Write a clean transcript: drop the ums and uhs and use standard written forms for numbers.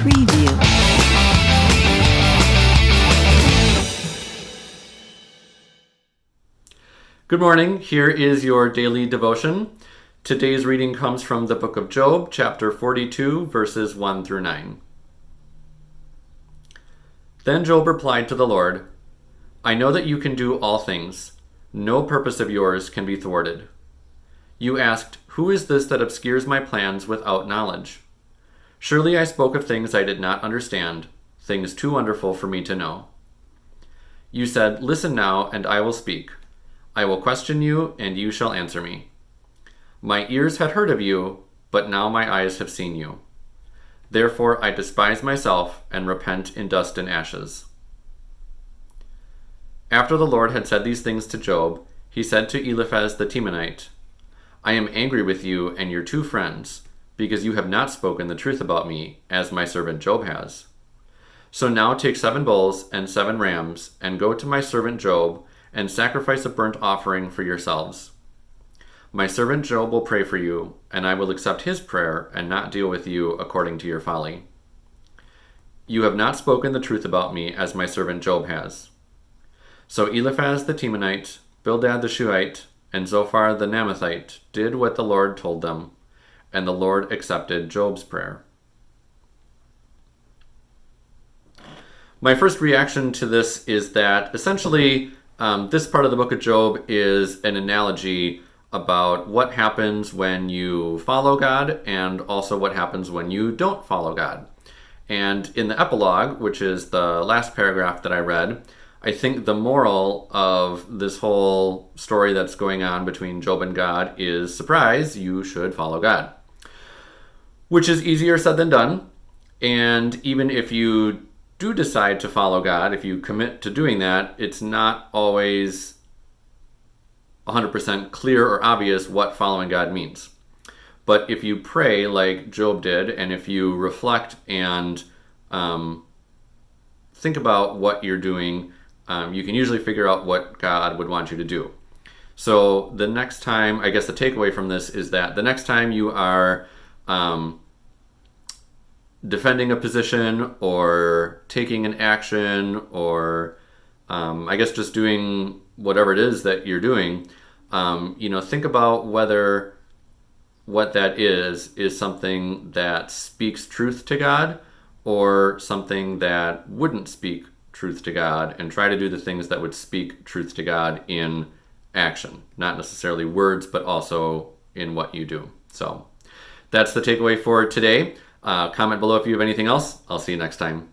Preview. Good morning. Here is your daily devotion. Today's reading comes from the book of Job, chapter 42, verses 1 through 9. Then Job replied to the Lord, I know that you can do all things. No purpose of yours can be thwarted. You asked, who is this that obscures my plans without knowledge? Surely I spoke of things I did not understand, things too wonderful for me to know. You said, listen now, and I will speak. I will question you, and you shall answer me. My ears had heard of you, but now my eyes have seen you. Therefore I despise myself and repent in dust and ashes. After the Lord had said these things to Job, he said to Eliphaz the Temanite, I am angry with you and your two friends, because you have not spoken the truth about me, as my servant Job has. So now take 7 bulls and 7 rams, and go to my servant Job, and sacrifice a burnt offering for yourselves. My servant Job will pray for you, and I will accept his prayer and not deal with you according to your folly. You have not spoken the truth about me as my servant Job has. So Eliphaz the Temanite, Bildad the Shuhite, and Zophar the Naamathite did what the Lord told them, and the Lord accepted Job's prayer. My first reaction to this is that essentially this part of the book of Job is an analogy about what happens when you follow God and also what happens when you don't follow God. And in the epilogue, which is the last paragraph that I read, I think the moral of this whole story that's going on between Job and God is, surprise, you should follow God. Which is easier said than done. And even if you do decide to follow God, if you commit to doing that, it's not always 100% clear or obvious what following God means. But if you pray like Job did, and if you reflect and think about what you're doing, you can usually figure out what God would want you to do. So the next time, I guess the takeaway from this is that the next time you are defending a position or taking an action or I guess just doing whatever it is that you're doing, think about whether what that is something that speaks truth to God or something that wouldn't speak truth to God, and try to do the things that would speak truth to God in action, not necessarily words, but also in what you do. So that's the takeaway for today. Comment below if you have anything else. I'll see you next time.